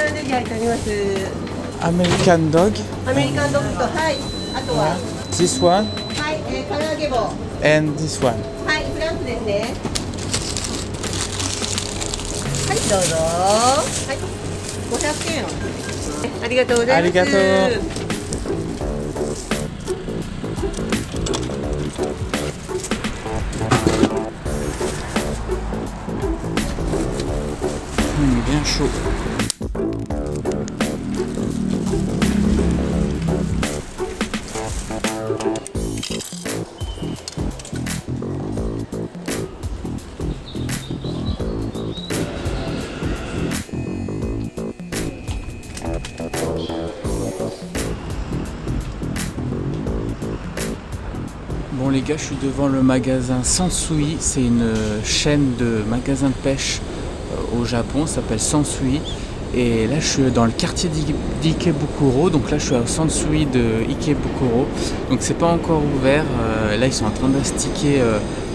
はぜひ入っております。American dog. アメリカンドッグと、はい。あとは、 This one はい、唐揚げ棒。は and this one. い、フランスですね。はい、どうぞ。はい。500円。ありがとうございます。ありがとう。Bien chaud. Bon les gars, je suis devant le magasin Sansui, c'est une chaîne de magasins de pêche au Japon, ça s'appelle Sansui. Et là je suis dans le quartier d'Ikebukuro, donc là je suis au Sansui de Ikebukuro. Donc c'est pas encore ouvert, là ils sont en train d'astiquer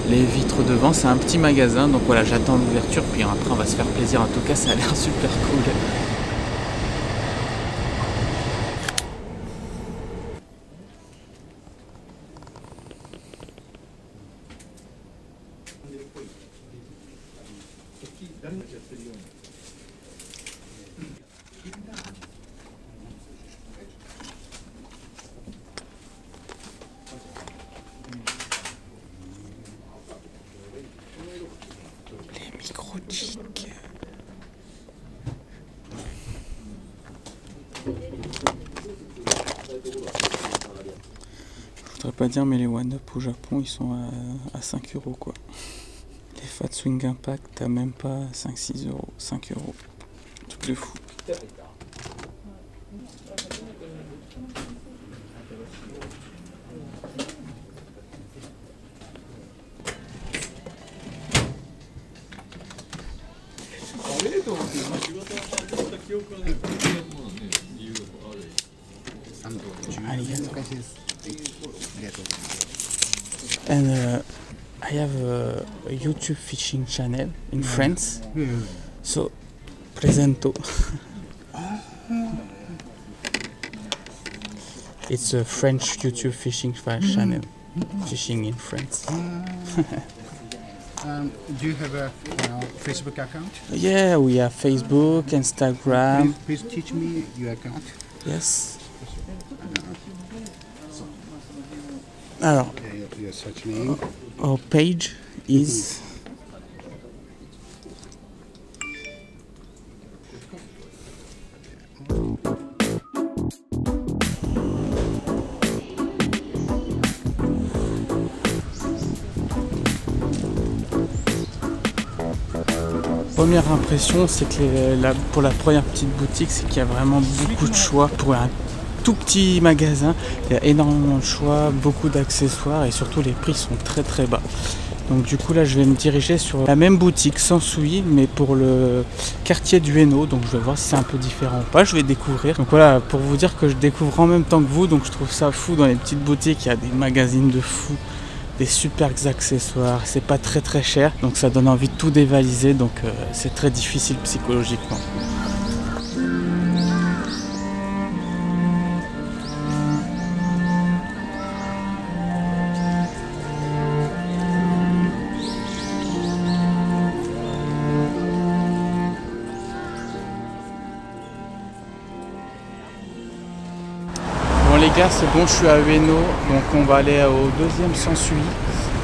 les vitres devant, c'est un petit magasin, donc voilà j'attends l'ouverture, puis après on va se faire plaisir, en tout cas ça a l'air super cool. Les micro-chics. Je voudrais pas dire, mais les one-up au Japon ils sont à 5 € quoi. Les Fat Swing Impact, t'as même pas 5-6 €, 5 €. Truc de fou. And I have a YouTube fishing channel in France. So, presento. It's a French YouTube fishing channel. Fishing in France. Do you have a Facebook account? Yeah, we have Facebook, Instagram. Please teach me your account. Yes. Alors, Your search name. our page is Première impression, c'est que pour la première petite boutique, c'est qu'il y a vraiment beaucoup de choix. Pour un tout petit magasin, il y a énormément de choix, beaucoup d'accessoires et surtout les prix sont très très bas. Donc du coup là je vais me diriger sur la même boutique Sansui mais pour le quartier du Ueno, donc je vais voir si c'est un peu différent ou pas, je vais découvrir. Donc voilà, pour vous dire que je découvre en même temps que vous, donc je trouve ça fou dans les petites boutiques, il y a des magazines de fous, des super accessoires, c'est pas très très cher, donc ça donne envie de tout dévaliser, donc c'est très difficile psychologiquement. Bon les gars, c'est bon, je suis à Ueno, donc on va aller au deuxième Sansui.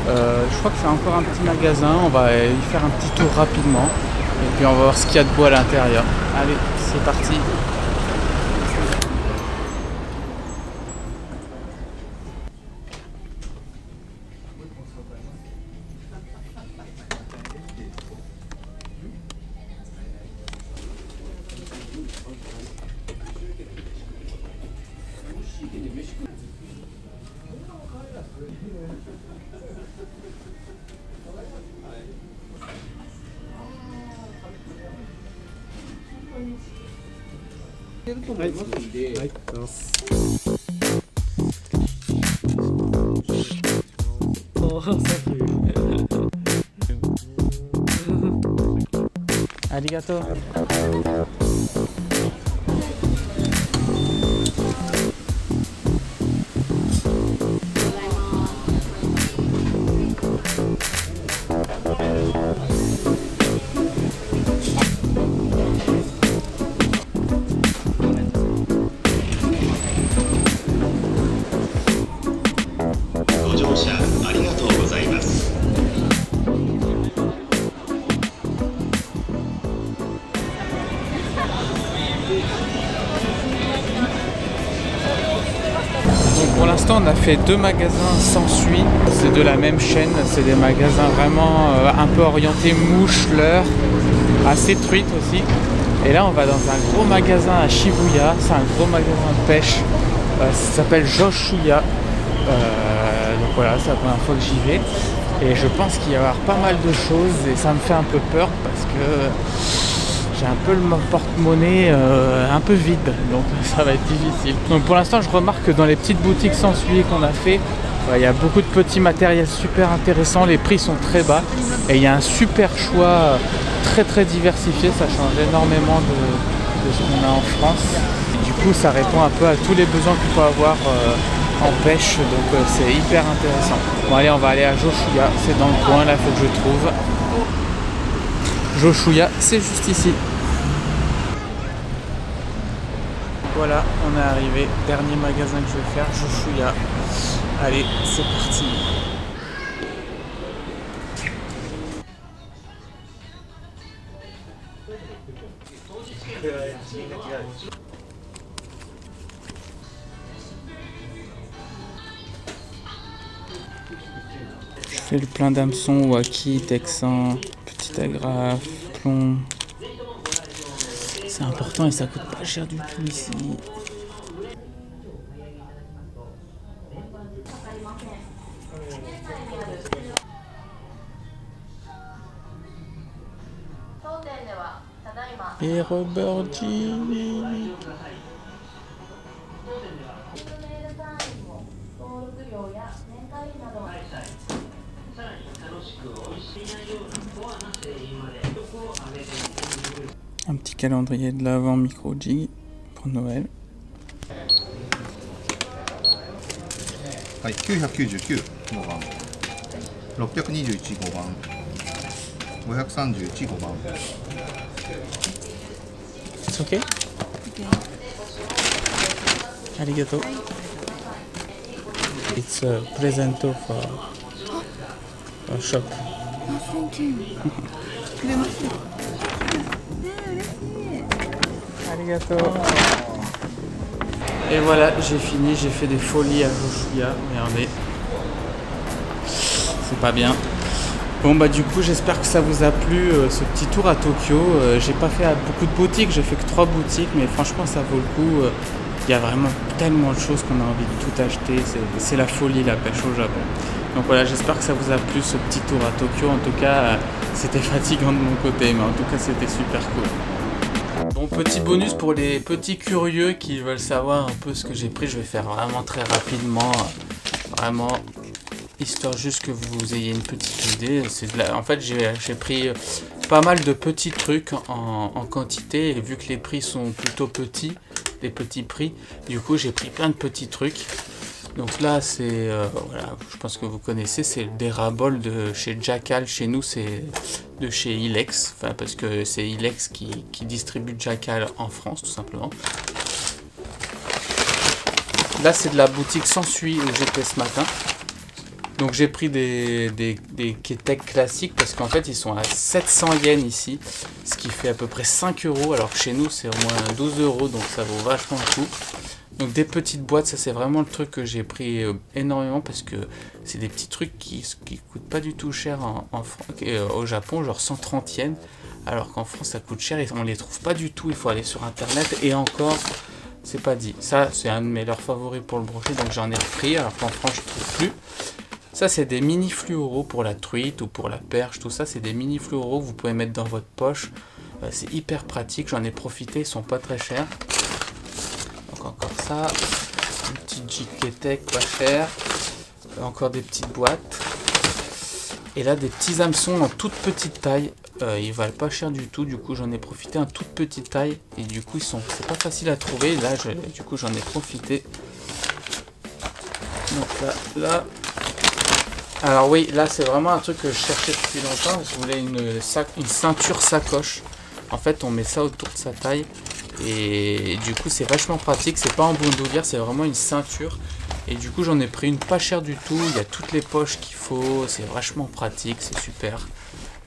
Je crois que c'est encore un petit magasin, on va y faire un petit tour rapidement et puis on va voir ce qu'il y a de beau à l'intérieur. Allez, c'est parti. Arigato. l'instant, on a fait 2 magasins sans suite. C'est de la même chaîne. C'est des magasins vraiment un peu orientés mouches, leurres, assez truites aussi. Et là, on va dans un gros magasin à Shibuya. C'est un gros magasin de pêche. Ça s'appelle Joshuya. Donc voilà, c'est la première fois que j'y vais. Et je pense qu'il va y avoir pas mal de choses. Et ça me fait un peu peur parce que j'ai un peu le porte-monnaie un peu vide, donc ça va être difficile. Donc pour l'instant, je remarque que dans les petites boutiques sans suivi qu'on a fait, il y a beaucoup de petits matériels super intéressants, les prix sont très bas et il y a un super choix très diversifié, ça change énormément de ce qu'on a en France. Et du coup, ça répond un peu à tous les besoins qu'on peut avoir en pêche, donc c'est hyper intéressant. Bon allez, on va aller à Joshuya, c'est dans le coin, là il faut que je trouve. Joshuya, c'est juste ici. Voilà, on est arrivé. Dernier magasin que je vais faire, Joshuya. Allez, c'est parti. Je fais le plein d'hameçons, waki, texan, petit agrafe, plomb. C'est important et ça coûte pas cher du tout ici. Et Robert G. Un petit calendrier de l'avant micro G pour Noël. はい、999号番、621号番、531号番。It's okay? Arigato. It's a presento for a shop. Thank you. Arigato. Et voilà, j'ai fini, j'ai fait des folies à Joshuya. Regardez. C'est pas bien. Bon bah du coup j'espère que ça vous a plu ce petit tour à Tokyo. J'ai pas fait à beaucoup de boutiques, j'ai fait que 3 boutiques, mais franchement ça vaut le coup. Il y a vraiment tellement de choses qu'on a envie de tout acheter. C'est la folie la pêche au Japon. Donc voilà, j'espère que ça vous a plu ce petit tour à Tokyo. En tout cas, c'était fatigant de mon côté, mais en tout cas c'était super cool. Bon, petit bonus pour les petits curieux qui veulent savoir un peu ce que j'ai pris. Je vais faire vraiment très rapidement, vraiment histoire juste que vous ayez une petite idée. En fait, j'ai pris pas mal de petits trucs en quantité, et vu que les prix sont plutôt petits, des petits prix, du coup j'ai pris plein de petits trucs. Donc là c'est voilà, je pense que vous connaissez, c'est des rabols de chez Jackal. Chez nous c'est de chez Ilex, enfin parce que c'est Ilex qui distribue Jackal en France tout simplement. Là c'est de la boutique Sansui où j'étais ce matin. Donc j'ai pris des Ketek classiques parce qu'en fait ils sont à 700 yens ici, ce qui fait à peu près 5 €, alors que chez nous c'est au moins 12 €, donc ça vaut vachement le coup. Donc des petites boîtes, ça c'est vraiment le truc que j'ai pris énormément parce que c'est des petits trucs qui coûtent pas du tout cher au Japon, genre 130 yens, alors qu'en France ça coûte cher et on les trouve pas du tout, il faut aller sur internet et encore c'est pas dit. Ça c'est un de mes leurs favoris pour le brochet, donc j'en ai repris alors qu'en France je trouve plus. Ça c'est des mini fluoro pour la truite ou pour la perche, tout ça c'est des mini fluoro que vous pouvez mettre dans votre poche. C'est hyper pratique, j'en ai profité, ils sont pas très chers. Donc encore ça, un petit Ketek pas cher, encore des petites boîtes. Et là des petits hameçons en toute petite taille, ils valent pas cher du tout, du coup j'en ai profité en toute petite taille. Et du coup c'est pas facile à trouver, là du coup j'en ai profité. Donc là... Alors oui, là c'est vraiment un truc que je cherchais depuis longtemps. Je voulais une ceinture sacoche. En fait on met ça autour de sa taille. Et du coup c'est vachement pratique. C'est pas en bandoulière, c'est vraiment une ceinture. Et du coup j'en ai pris une pas chère du tout. Il y a toutes les poches qu'il faut. C'est vachement pratique, c'est super.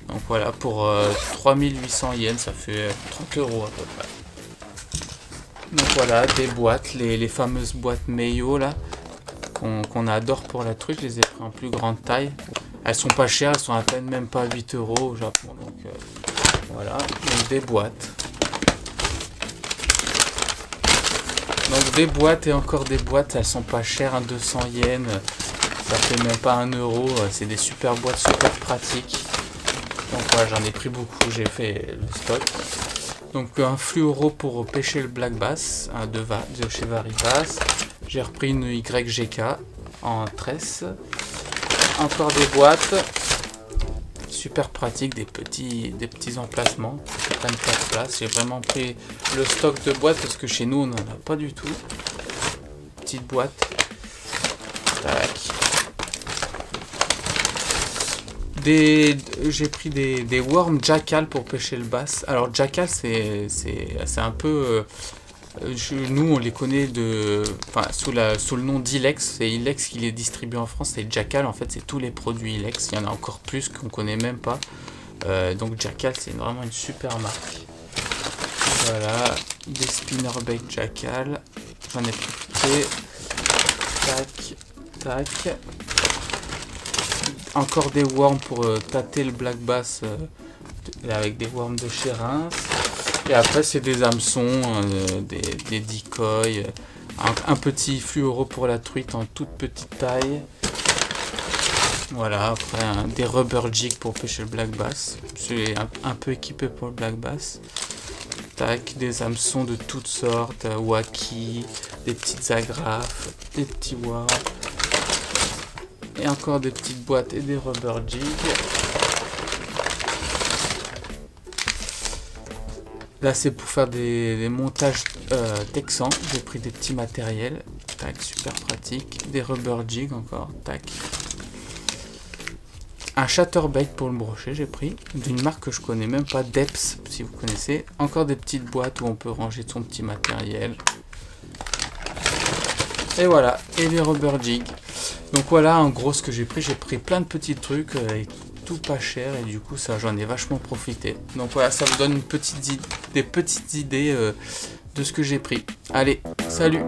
Donc voilà, pour 3800 yens, ça fait 30 € à peu près. Donc voilà, des boîtes, les fameuses boîtes Meiyo là. qu'on adore pour la truite. Je les ai pris en plus grande taille. Elles sont pas chères, elles sont à peine même pas 8 € au Japon. Donc voilà, donc des boîtes. Donc des boîtes et encore des boîtes, elles sont pas chères, hein, 200 yens, ça fait même pas 1 €. C'est des super boîtes, super pratiques. Donc voilà, j'en ai pris beaucoup, j'ai fait le stock. Donc un fluoro pour pêcher le black bass, un de chez Varibass. J'ai repris une YGK en tresse. Encore des boîtes. Super pratique, des petits emplacements qui prennent pas de place. J'ai vraiment pris le stock de boîtes parce que chez nous on n'en a pas du tout. Petite boîte. Tac. J'ai pris des worms jackal pour pêcher le bass. Alors jackal c'est un peu nous on les connaît sous le nom d'Ilex. C'est Ilex qui les distribue en France. Et jackal en fait c'est tous les produits Ilex. Il y en a encore plus qu'on connaît même pas. Donc jackal c'est vraiment une super marque. Voilà, des spinnerbait jackal. J'en ai profité. Tac, tac. Encore des worms pour tâter le black bass avec des worms de chez Reims. Et après c'est des hameçons, des decoys, un petit fluoro pour la truite en toute petite taille. Voilà, après des rubber jigs pour pêcher le black bass. C'est un peu équipé pour le black bass. Tac, des hameçons de toutes sortes, wacky, des petites agrafes, des petits worms. Et encore des petites boîtes et des rubber jigs. Là c'est pour faire des montages texans. J'ai pris des petits matériels. Tac, super pratique. Des rubber jigs encore. Tac. Un chatterbait pour le brochet j'ai pris. D'une marque que je connais même pas, Depths si vous connaissez. Encore des petites boîtes où on peut ranger son petit matériel. Et voilà. Et les rubber jigs. Donc voilà en gros ce que j'ai pris plein de petits trucs et tout pas cher et du coup ça j'en ai vachement profité. Donc voilà, ça vous donne des petites idées de ce que j'ai pris. Allez, salut!